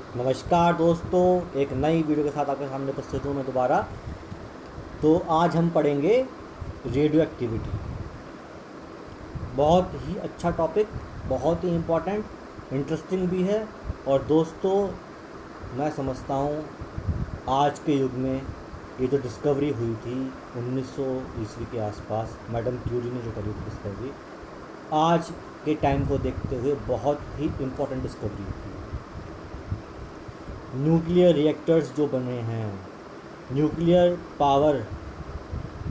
नमस्कार दोस्तों, एक नई वीडियो के साथ आपके सामने उपस्थित हूँ मैं दोबारा। तो आज हम पढ़ेंगे रेडियो एक्टिविटी। बहुत ही अच्छा टॉपिक, बहुत ही इम्पोर्टेंट, इंटरेस्टिंग भी है। और दोस्तों, मैं समझता हूँ आज के युग में ये जो डिस्कवरी हुई थी 1900 ईस्वी के आसपास, मैडम क्यूरी ने जो करी थी डिस्कवरी, आज के टाइम को देखते हुए बहुत ही इम्पोर्टेंट डिस्कवरी थी। न्यूक्लियर रिएक्टर्स जो बने हैं, न्यूक्लियर पावर,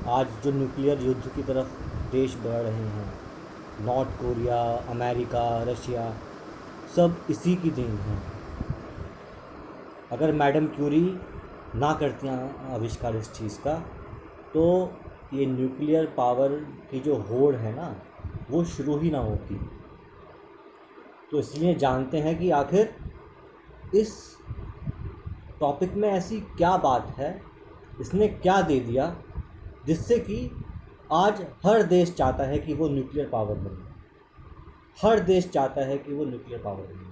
आज जो न्यूक्लियर युद्ध की तरफ देश बढ़ रहे हैं, नॉर्थ कोरिया, अमेरिका, रशिया, सब इसी की देन है। अगर मैडम क्यूरी ना करती आविष्कार इस चीज़ का, तो ये न्यूक्लियर पावर की जो होड़ है ना, वो शुरू ही ना होती। तो इसलिए जानते हैं कि आखिर इस टॉपिक में ऐसी क्या बात है, इसने क्या दे दिया, जिससे कि आज हर देश चाहता है कि वो न्यूक्लियर पावर बने। हर देश चाहता है कि वो न्यूक्लियर पावर बने।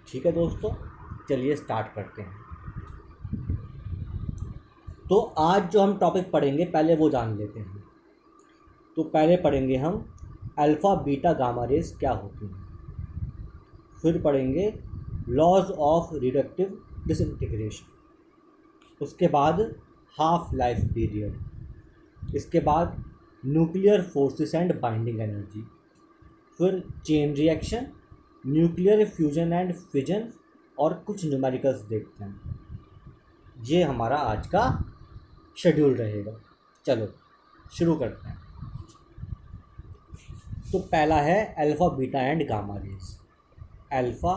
ठीक है दोस्तों, चलिए स्टार्ट करते हैं। तो आज जो हम टॉपिक पढ़ेंगे, पहले वो जान लेते हैं। तो पहले पढ़ेंगे हम अल्फ़ा बीटा गामा रेज क्या होती हैं। फिर पढ़ेंगे लॉज ऑफ रिडक्टिव डिसइंटीग्रेशन। उसके बाद हाफ लाइफ पीरियड। इसके बाद nuclear forces and binding energy. फिर chain reaction, nuclear fusion and fission, और कुछ न्यूमेरिकल्स देखते हैं। ये हमारा आज का शेड्यूल रहेगा। चलो शुरू करते हैं। तो पहला है alpha beta and gamma rays. Alpha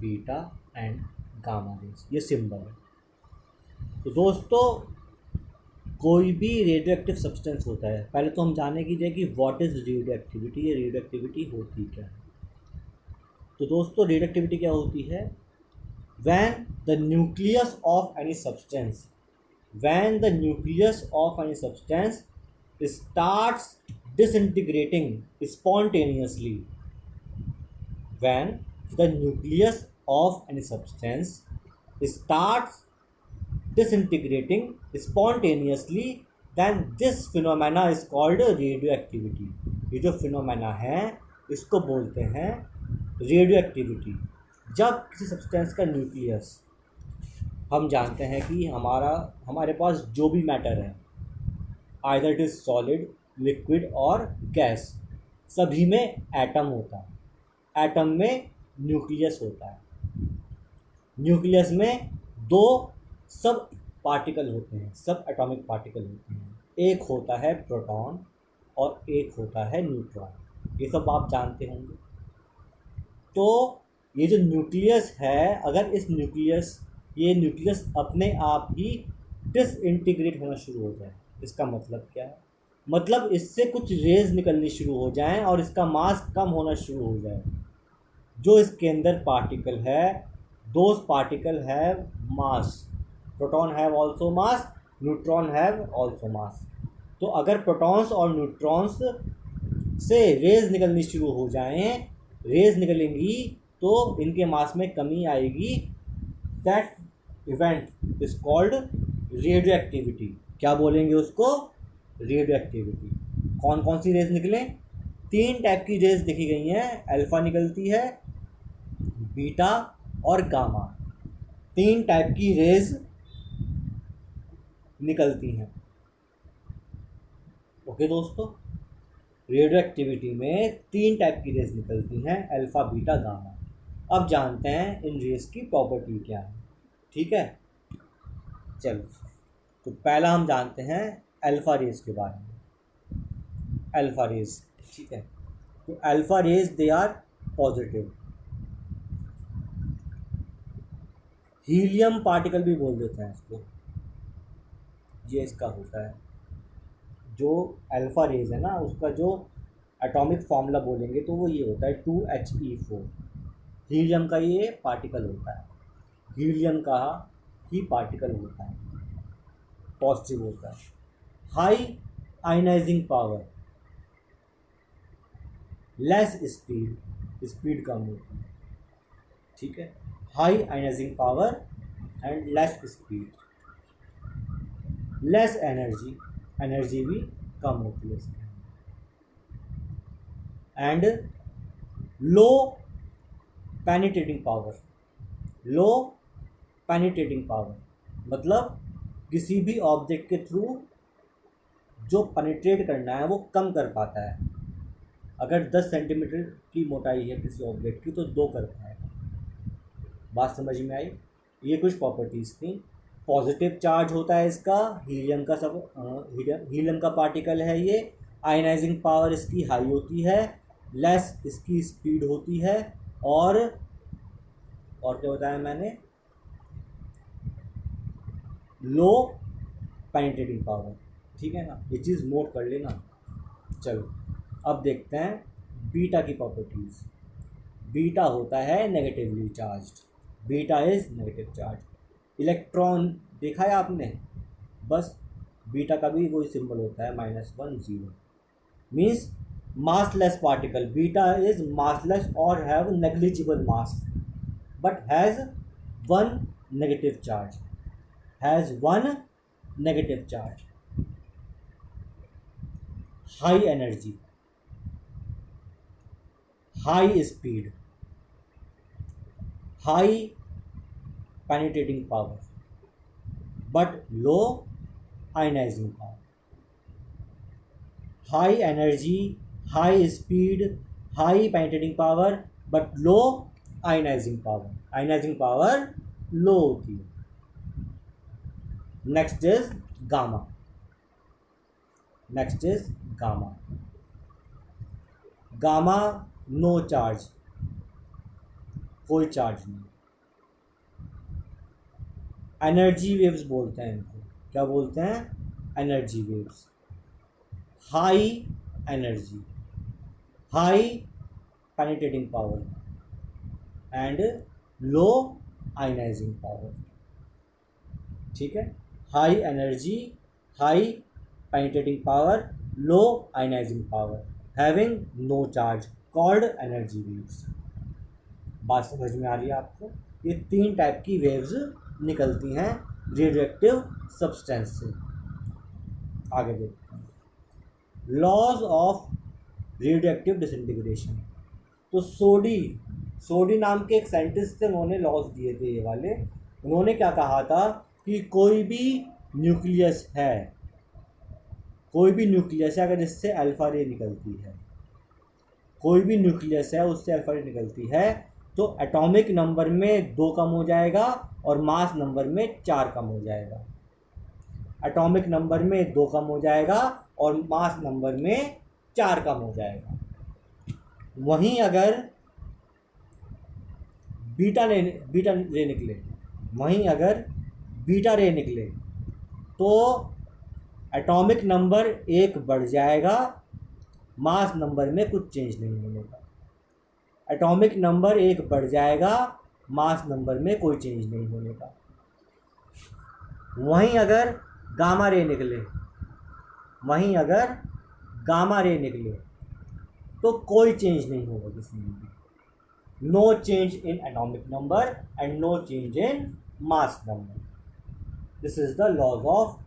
beta and gamma rays, ये सिंबल है। तो दोस्तों, कोई भी रेडियो एक्टिव सब्सटेंस होता है, पहले तो हम जाने की जाए कि व्हाट इज़ रेडियो एक्टिविटी, ये रेडियो एक्टिविटी होती क्या है। तो दोस्तों, रेडियो एक्टिविटी क्या होती है? When the nucleus of any substance, when the nucleus of any substance starts disintegrating spontaneously, when the nucleus of any substance starts disintegrating spontaneously, then this phenomena is called radioactivity. ये जो phenomena है, इसको बोलते हैं radio activity. जब किसी substance का nucleus, हम जानते हैं कि हमारे पास जो भी मैटर है, either it is solid, liquid और गैस, सभी में एटम होता है। एटम में न्यूक्लियस होता है। न्यूक्लियस में दो सब पार्टिकल होते हैं, सब एटॉमिक पार्टिकल होते हैं। एक होता है प्रोटॉन और एक होता है न्यूट्रॉन। ये सब आप जानते होंगे। तो ये जो न्यूक्लियस है, अगर ये न्यूक्लियस अपने आप ही डिसइंटीग्रेट होना शुरू हो जाए, इसका मतलब क्या है? मतलब इससे कुछ रेज निकलनी शुरू हो जाएं और इसका मास कम होना शुरू हो जाए। जो इसके अंदर पार्टिकल है, those particle have mass. Proton have also mass, neutron have also mass. तो अगर प्रोटॉन्स और न्यूट्रॉन्स से रेज निकलनी शुरू हो जाएं, रेज निकलेंगी तो इनके मास में कमी आएगी। That event is called radio activity. क्या बोलेंगे उसको? Radio activity. कौन कौन सी रेज निकलें? 3 टाइप की रेज देखी गई हैं। अल्फ़ा निकलती है, बीटा और गामा। 3 टाइप की रेज निकलती हैं। ओके दोस्तों, रेडियो एक्टिविटी में 3 टाइप की रेज निकलती हैं, अल्फ़ा बीटा गामा। अब जानते हैं इन रेज की प्रॉपर्टी क्या है। ठीक है, चलो। तो पहला हम जानते हैं अल्फ़ा रेज के बारे में। अल्फ़ा रेज, ठीक है। तो alpha rays they are positive. Helium particle भी बोल देते हैं इसको। ये इसका होता है, जो अल्फ़ा रेज है ना, उसका जो एटॉमिक फार्मूला बोलेंगे तो वो ये होता है 2He4। हीलियम का ये पार्टिकल होता है। हीलियम का ही पार्टिकल होता है, पॉजिटिव होता है। High ionizing power, less speed, speed कम होती है। ठीक है, high ionizing power and less speed, less energy, energy भी कम होती है इसके, and low penetrating power, low penetrating power मतलब किसी भी ऑब्जेक्ट के थ्रू जो पेनिट्रेट करना है वो कम कर पाता है। अगर 10 सेंटीमीटर की मोटाई है किसी ऑब्जेक्ट की तो 2 कर पाएगा। बात समझ में आई? ये कुछ प्रॉपर्टीज़ थी। पॉजिटिव चार्ज होता है इसका, हीलियम का हीलियम का पार्टिकल है ये, आयनाइजिंग पावर इसकी हाई होती है, लेस इसकी स्पीड होती है, और क्या बताया मैंने, लो पेनिट्रेटिंग पावर। ठीक है ना, ये चीज़ नोट कर लेना। चलो अब देखते हैं बीटा की प्रॉपर्टीज़। बीटा होता है negatively charged, beta is negative charge. Electron देखा है आपने, बस बीटा का भी कोई सिंबल होता है -1 0, means massless particle. Beta is massless or have negligible mass but has one negative charge, has one negative charge. High energy, high speed, high penetrating power but low ionizing power. High energy, high speed, high penetrating power but low ionizing power. Ionizing power low होती है। Next is gamma. Next is gamma. Gamma no charge, कोई charge नहीं। Energy waves बोलते हैं इनको, क्या बोलते हैं? Energy waves. High energy, high penetrating power and low ionizing power. ठीक है, high energy, high penetrating power, low ionizing power, having no charge, called energy waves. बात समझ में आ रही है आपको? ये 3 टाइप की वेव्स निकलती हैं रेडियोएक्टिव सब्सटेंस से। आगे देखते हैं लॉज ऑफ रेडियोएक्टिव डिसइंटीग्रेशन। तो सोडी नाम के एक साइंटिस्ट थे, उन्होंने लॉज दिए थे ये वाले। उन्होंने क्या कहा था कि कोई भी न्यूक्लियस है, कोई भी न्यूक्लियस है अगर जिससे अल्फा रे निकलती है, कोई भी न्यूक्लियस है उससे अल्फा रे निकलती है, तो एटॉमिक नंबर में 2 कम हो जाएगा और मास नंबर में 4 कम हो जाएगा। एटॉमिक नंबर में 2 कम हो जाएगा और मास नंबर में 4 कम हो जाएगा। वहीं अगर बीटा रे निकले, वहीं अगर बीटा रे निकले तो एटॉमिक नंबर 1 बढ़ जाएगा, मास नंबर में कुछ चेंज नहीं होने का। एटॉमिक नंबर 1 बढ़ जाएगा, मास नंबर में कोई चेंज नहीं होने का। वहीं अगर गामा रे निकले, वहीं अगर गामा रे निकले तो कोई चेंज नहीं होगा किसी में भी। No change in atomic number and no change in mass number. This is the laws of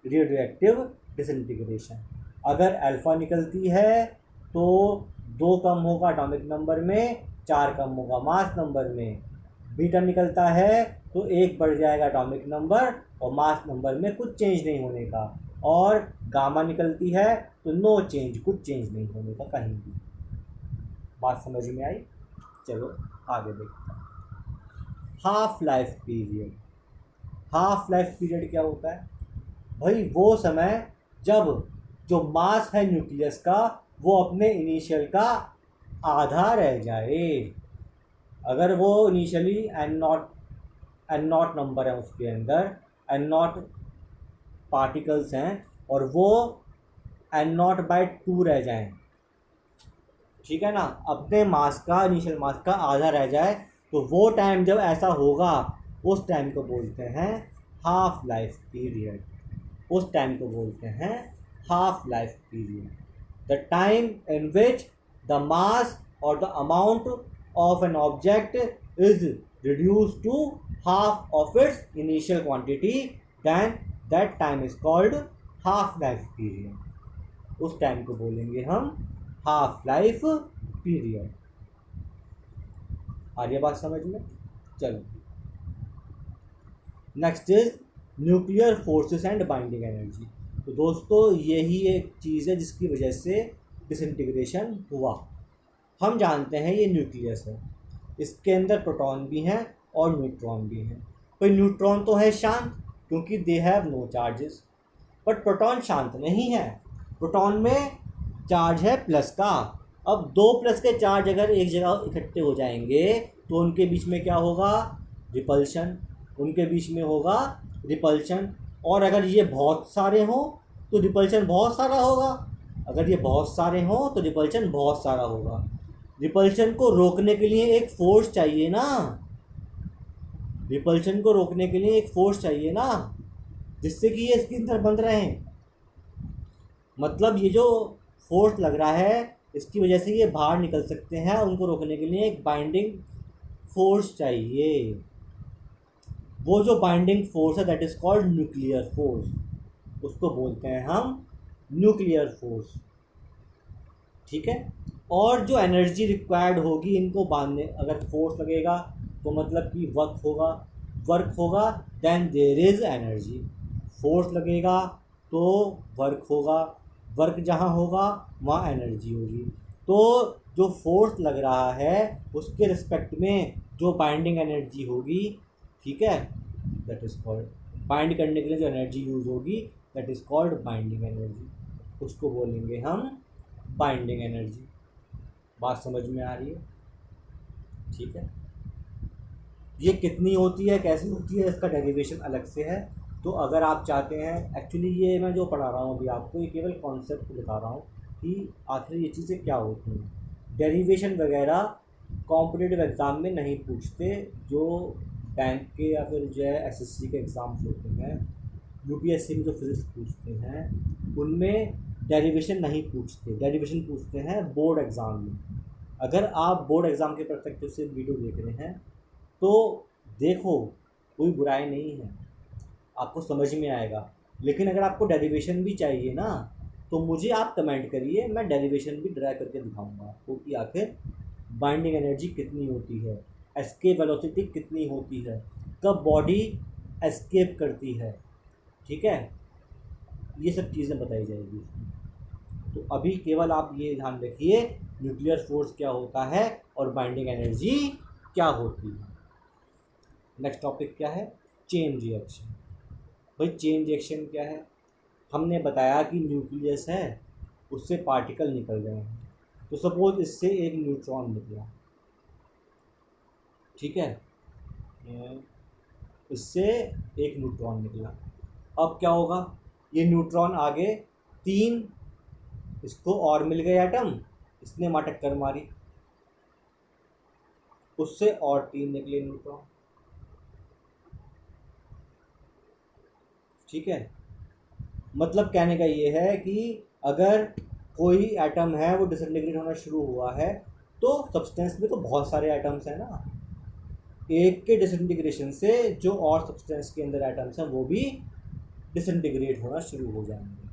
radioactive disintegration. अगर अल्फा निकलती है तो 2 कम होगा एटॉमिक नंबर में, 4 कम होगा मास नंबर में। बीटा निकलता है तो 1 बढ़ जाएगा एटॉमिक नंबर और मास नंबर में कुछ चेंज नहीं होने का। और गामा निकलती है तो नो चेंज, कुछ चेंज नहीं होने का कहीं भी। बात समझ में आई? चलो आगे देखते हैं half life period. Half life period क्या होता है भाई? वो समय जब जो मास है न्यूक्लियस का वो अपने इनिशियल का आधा रह जाए। अगर वो इनिशियली एन नॉट नंबर है, उसके अंदर एन नॉट पार्टिकल्स हैं और वो n0/2 रह जाएं, ठीक है ना, अपने मास का, इनिशियल मास का आधा रह जाए, तो वो टाइम जब ऐसा होगा उस टाइम को बोलते हैं हाफ लाइफ पीरियड। उस टाइम को बोलते हैं half life period. The time in which the mass और the amount of an object is reduced to half of its initial quantity, then that time is called half life period। उस time को बोलेंगे हम half life period. आ रही है बात समझ में? चलो, next is nuclear forces and binding energy. तो दोस्तों यही एक चीज़ है जिसकी वजह से डिसइंटीग्रेशन हुआ। हम जानते हैं ये न्यूक्लियस है, इसके अंदर प्रोटॉन भी हैं और न्यूट्रॉन भी हैं। पर न्यूट्रॉन तो है शांत क्योंकि they have no charges, but proton शांत नहीं है। प्रोटॉन में चार्ज है प्लस का। अब दो प्लस के चार्ज अगर एक जगह इकट्ठे हो जाएंगे तो उनके बीच में क्या होगा? रिपल्शन। उनके बीच में होगा रिपल्शन। और अगर ये बहुत सारे हों तो रिपल्शन बहुत सारा होगा, अगर ये बहुत सारे हों तो रिपल्शन बहुत सारा होगा। रिपल्शन को रोकने के लिए एक फोर्स चाहिए ना, रिपल्शन को रोकने के लिए एक फोर्स चाहिए ना, जिससे कि ये इसके अंदर बंद रहें। मतलब ये जो फोर्स लग रहा है इसकी वजह से ये बाहर निकल सकते हैं, उनको रोकने के लिए एक बाइंडिंग फोर्स चाहिए। वो जो बाइंडिंग फोर्स है that is called nuclear force, उसको बोलते हैं हम न्यूक्लियर फोर्स। ठीक है। और जो एनर्जी रिक्वायर्ड होगी इनको बांधने, अगर फोर्स लगेगा तो मतलब कि वर्क होगा then there is energy. Force लगेगा तो वर्क होगा, वर्क जहाँ होगा वहाँ एनर्जी होगी। तो जो फोर्स लग रहा है उसके रिस्पेक्ट में जो बाइंडिंग एनर्जी होगी, ठीक है, दैट इज़ कॉल्ड बाइंड करने के लिए जो एनर्जी यूज़ होगी that is called binding energy, उसको बोलेंगे हम बाइंडिंग एनर्जी। बात समझ में आ रही है? ठीक है। ये कितनी होती है, कैसे होती है, इसका डेरिवेशन अलग से है। तो अगर आप चाहते हैं, एक्चुअली ये मैं जो पढ़ा रहा हूँ अभी आपको ये केवल कॉन्सेप्ट बता रहा हूँ कि आखिर ये चीज़ें क्या होती हैं। डेरिवेशन वगैरह कॉम्पिटिटिव एग्ज़ाम में नहीं पूछते, जो बैंक के या फिर जो है एसएससी के एग्ज़ाम्स होते हैं, यूपीएससी में जो फिजिक्स पूछते हैं उनमें डेरिवेशन नहीं पूछते, डेरिवेशन पूछते हैं बोर्ड एग्ज़ाम में। अगर आप बोर्ड एग्ज़ाम के परस्पेक्टिव से वीडियो देख रहे हैं तो देखो, कोई बुराई नहीं है, आपको समझ में आएगा। लेकिन अगर आपको डेरिवेशन भी चाहिए ना तो मुझे आप कमेंट करिए, मैं डेरिवेशन भी ड्रा करके दिखाऊंगा आपको कि आखिर बाइंडिंग एनर्जी कितनी होती है, एस्केप वेलोसिटी कितनी होती है, कब बॉडी एस्केप करती है। ठीक है, ये सब चीज़ें बताई जाएगी उसमें। तो अभी केवल आप ये ध्यान रखिए न्यूक्लियर फोर्स क्या होता है और बाइंडिंग एनर्जी क्या होती है। नेक्स्ट टॉपिक क्या है? Chain reaction. भाई चेन रिएक्शन क्या है? हमने बताया कि न्यूक्लियस है, उससे पार्टिकल निकल गए हैं। तो सपोज इससे एक न्यूट्रॉन निकला, ठीक है, इससे एक न्यूट्रॉन निकला। अब क्या होगा? ये न्यूट्रॉन आगे तीन, इसको और मिल गए एटम, इसने वहाँ टक्कर मारी, उससे और तीन निकले न्यूट्रॉन। ठीक है, मतलब कहने का ये है कि अगर कोई एटम है वो डिसइंटीग्रेट होना शुरू हुआ है तो सब्सटेंस में तो बहुत सारे एटम्स हैं ना, एक के डिसइंटीग्रेशन से जो और सब्सटेंस के अंदर एटम्स हैं वो भी डिसइंटीग्रेट होना शुरू हो जाएंगे।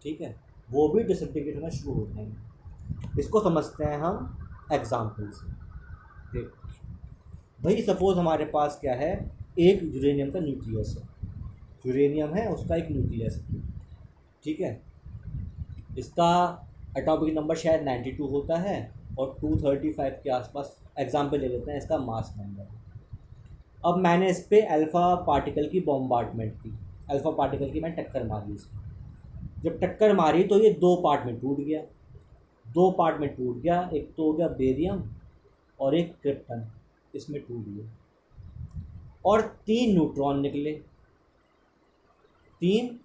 ठीक है, वो भी डिसइंटीग्रेट होना शुरू हो जाएंगे। इसको समझते हैं हम एग्जाम्पल से। देख भाई, सपोज हमारे पास क्या है, एक यूरेनियम का न्यूक्लियस है, यूरेनियम है उसका एक न्यूक्लियस है। ठीक है, इसका एटॉमिक नंबर शायद 92 होता है और 235 के आसपास, एग्जाम्पल ले लेते हैं, इसका मास नंबर। अब मैंने इस पर अल्फ़ा पार्टिकल की बॉम्बार्डमेंट की, अल्फ़ा पार्टिकल की मैंने टक्कर मारी इसमें। जब टक्कर मारी तो ये दो पार्ट में टूट गया, दो पार्ट में टूट गया, एक तो हो गया बेरियम और एक क्रिप्टन, इसमें टूट गया। और तीन न्यूट्रॉन निकले, तीन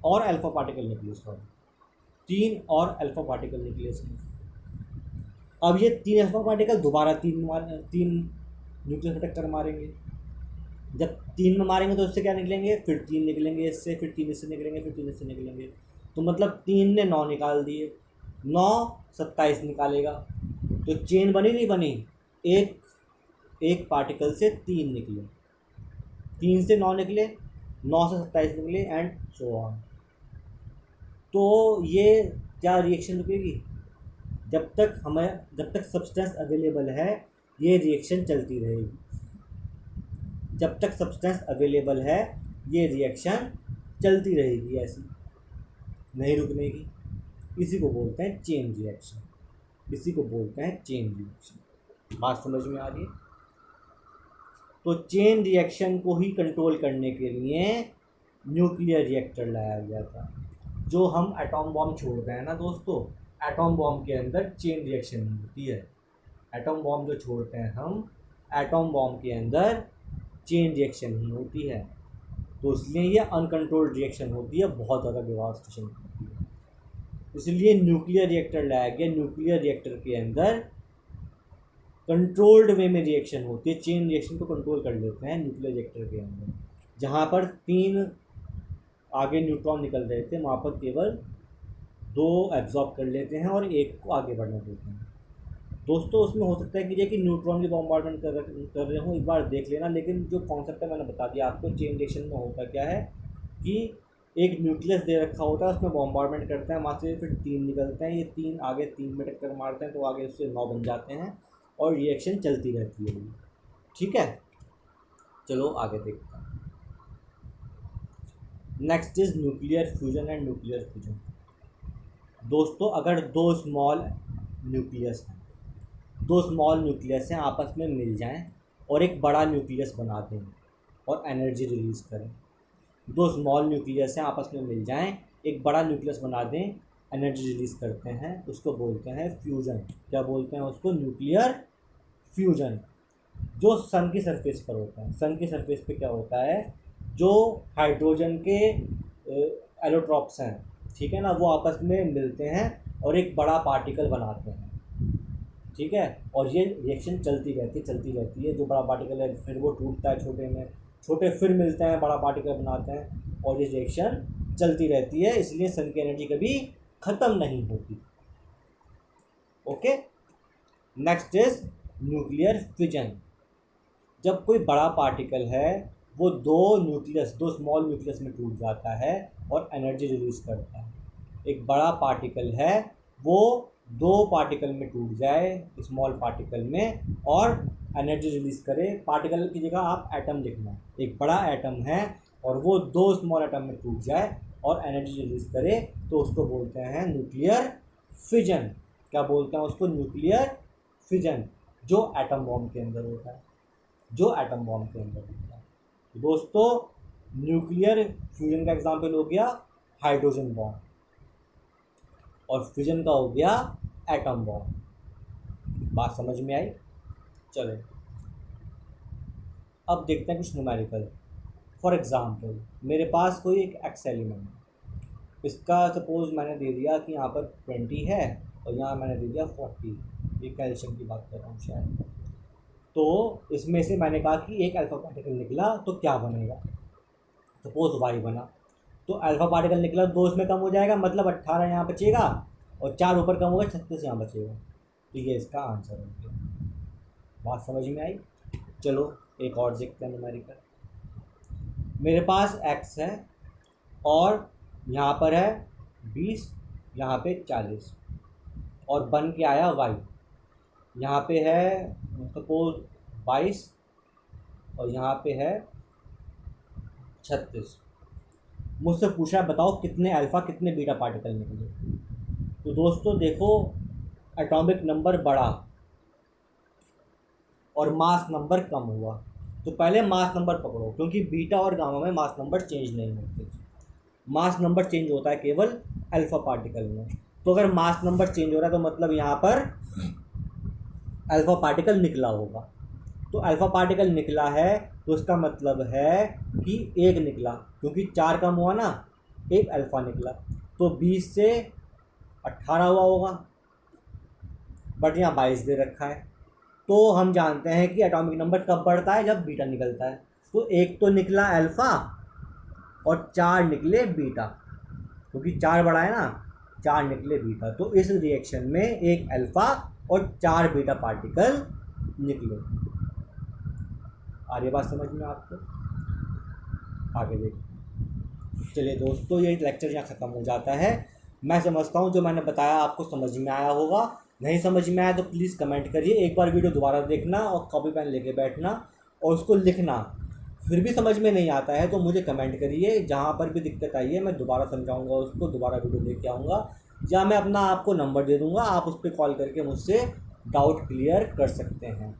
और अल्फ़ा पार्टिकल निकले, सॉरी, तीन और अल्फ़ा पार्टिकल निकले इसमें। अब ये तीन अल्फ़ा पार्टिकल दोबारा तीन न्यूक्लियस में टक्कर मारेंगे। जब तीन में मारेंगे तो इससे क्या निकलेंगे, फिर तीन निकलेंगे इससे, फिर तीन इससे निकलेंगे, फिर तीन इससे निकलेंगे। तो मतलब तीन ने 9 निकाल दिए, 9 27 निकालेगा। तो चेन बनी नहीं बनी, एक एक पार्टिकल से 3 निकले, 3 से 9 निकले, 9 से 27 निकले एंड सो ऑन। तो ये क्या रिएक्शन रुकेगी? जब तक सब्सटेंस अवेलेबल है ये रिएक्शन चलती रहेगी। जब तक सब्सटेंस अवेलेबल है ये रिएक्शन चलती रहेगी, ऐसी नहीं रुकने की। इसी को बोलते हैं चेन रिएक्शन, इसी को बोलते हैं चेन रिएक्शन। बात समझ में आ रही है? तो चेन रिएक्शन को ही कंट्रोल करने के लिए न्यूक्लियर रिएक्टर लाया गया था। जो हम एटॉम बॉम्ब छोड़ते हैं ना दोस्तों, एटॉम बॉम्ब के अंदर चेन रिएक्शन होती है। एटॉम बॉम्ब जो छोड़ते हैं हम, एटॉम बॉम्ब के अंदर चेन रिएक्शन ही होती है। तो इसलिए ये अनकंट्रोल्ड रिएक्शन होती है, बहुत ज़्यादा डिवास्टेशन होती है। इसलिए न्यूक्लियर रिएक्टर लाया गया। न्यूक्लियर रिएक्टर के अंदर कंट्रोल्ड वे में रिएक्शन होती है, चेन रिएक्शन को कंट्रोल कर लेते हैं न्यूक्लियर रिएक्टर के अंदर। जहाँ पर 3 आगे न्यूट्रॉन निकल रहे थे वहाँ पर केवल 2 एब्जॉर्ब कर लेते हैं और 1 को आगे बढ़ने देते हैं। दोस्तों उसमें हो सकता है कि देखिए न्यूट्रॉन की बॉम्बार्डमेंट कर रहे हो, एक बार देख लेना। लेकिन जो कॉन्सेप्ट है मैंने बता दिया आपको। चेन रिएक्शन में होता क्या है कि एक न्यूक्लियस दे रखा होता है, उसमें बॉम्बार्डमेंट करते हैं, वहाँ से फिर 3 निकलते हैं। ये 3 आगे 3 में टक्कर मारते हैं तो आगे उससे 9 बन जाते हैं और रिएक्शन चलती रहती है। ठीक है, चलो आगे देखते हैं। Next is nuclear fusion and nuclear fusion. दोस्तों अगर 2 स्मॉल न्यूक्लियस हैं, 2 स्मॉल न्यूक्लियस हैं आपस में मिल जाएं और एक बड़ा न्यूक्लियस बना दें और एनर्जी रिलीज़ करें। 2 स्मॉल न्यूक्लियस हैं आपस में मिल जाएं, एक बड़ा न्यूक्लियस बना दें, एनर्जी रिलीज़ करते हैं, उसको बोलते हैं फ्यूजन। क्या बोलते हैं उसको? Nuclear fusion. जो सन की सरफेस पर होता है। सन की सरफेस पे क्या होता है? जो हाइड्रोजन के एलोट्रॉप्स हैं, ठीक है ना, वो आपस में मिलते हैं और एक बड़ा पार्टिकल बनाते हैं। ठीक है, और ये रिएक्शन चलती रहती है। जो बड़ा पार्टिकल है फिर वो टूटता है छोटे में, छोटे फिर मिलते हैं, बड़ा पार्टिकल बनाते हैं और ये रिएक्शन चलती रहती है। इसलिए सन की एनर्जी कभी ख़त्म नहीं होती। Okay, next is nuclear fission. जब कोई बड़ा पार्टिकल है वो 2 स्मॉल न्यूक्लियस में टूट जाता है और एनर्जी रिलीज़ करता है। एक बड़ा पार्टिकल है वो 2 पार्टिकल में टूट जाए, स्मॉल पार्टिकल में, और एनर्जी रिलीज़ करे। पार्टिकल की जगह आप एटम लिखना। एक बड़ा एटम है और वो 2 स्मॉल एटम में टूट जाए और एनर्जी रिलीज़ करे तो उसको बोलते हैं न्यूक्लियर फिजन। क्या बोलते हैं उसको? न्यूक्लियर फिजन, जो एटम बॉम्ब के अंदर होता है, जो एटम बॉम्ब के अंदर होता है। दोस्तों न्यूक्लियर फ्यूजन का एग्जांपल हो गया हाइड्रोजन बॉम्ब और फिजन का हो गया एटम बॉम्ब। बात समझ में आई? चले अब देखते हैं कुछ न्यूमेरिकल। फॉर एग्जांपल मेरे पास कोई एक एक्स एलिमेंट है, इसका सपोज मैंने दे दिया कि यहाँ पर 20 है और यहाँ मैंने दे दिया 40। ये कैल्शियम की बात कर रहा हूँ शायद। तो इसमें से मैंने कहा कि एक अल्फा पार्टिकल निकला तो क्या बनेगा? सपोज वाई बना, तो अल्फा पार्टिकल निकला 2 इसमें कम हो जाएगा, मतलब 18 यहाँ बचेगा और 4 ऊपर कम होगा, 36 यहाँ बचेगा। तो ये इसका आंसर हो गया। बात समझ में आई? चलो एक और देखते हैं न्यूमेरिकल। मेरे पास एक्स है और यहाँ पर है 20, यहाँ पे 40 और बन के आया वाई। यहाँ पे है सपोज 22 और यहाँ पे है 36। मुझसे पूछा बताओ कितने अल्फ़ा कितने बीटा पार्टिकल निकले। तो दोस्तों देखो, एटॉमिक नंबर बढ़ा और मास नंबर कम हुआ, तो पहले मास नंबर पकड़ो, क्योंकि बीटा और गामा में मास नंबर चेंज नहीं होते। मास नंबर चेंज होता है केवल अल्फ़ा पार्टिकल में। तो अगर मास नंबर चेंज हो रहा है तो मतलब यहाँ पर अल्फ़ा पार्टिकल निकला होगा। तो अल्फ़ा पार्टिकल निकला है तो इसका मतलब है कि 1 निकला, क्योंकि 4 कम हुआ ना, 1 अल्फ़ा निकला, तो 20 से 18 हुआ होगा, बट यहाँ 22 दे रखा है। तो हम जानते हैं कि एटॉमिक नंबर कब बढ़ता है? जब बीटा निकलता है। तो 1 तो निकला अल्फ़ा और 4 निकले बीटा, क्योंकि 4 बड़ा है ना, 4 निकले बीटा। तो इस रिएक्शन में 1 अल्फ़ा और 4 बीटा पार्टिकल निकले। आ रही बात समझ में आपको? आगे देखिए। चलिए दोस्तों, ये लेक्चर यहाँ ख़त्म हो जाता है। मैं समझता हूँ जो मैंने बताया आपको समझ में आया होगा। नहीं समझ में आया तो प्लीज़ कमेंट करिए। एक बार वीडियो दोबारा देखना और कॉपी पेन लेके बैठना और उसको लिखना। फिर भी समझ में नहीं आता है तो मुझे कमेंट करिए। जहाँ पर भी दिक्कत आई है मैं दोबारा समझाऊँगा, उसको दोबारा वीडियो लेके आऊँगा, या मैं अपना आपको नंबर दे दूँगा, आप उस पर कॉल करके मुझसे डाउट क्लियर कर सकते हैं।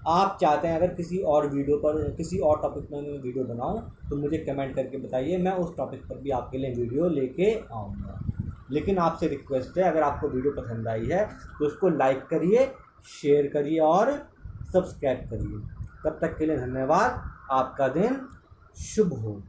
आप चाहते हैं अगर किसी और वीडियो पर, किसी और टॉपिक में मैं वीडियो बनाऊं तो मुझे कमेंट करके बताइए, मैं उस टॉपिक पर भी आपके लिए वीडियो लेके आऊँगा। लेकिन आपसे रिक्वेस्ट है, अगर आपको वीडियो पसंद आई है तो उसको लाइक करिए, शेयर करिए और सब्सक्राइब करिए। तब तक के लिए धन्यवाद। आपका दिन शुभ हो।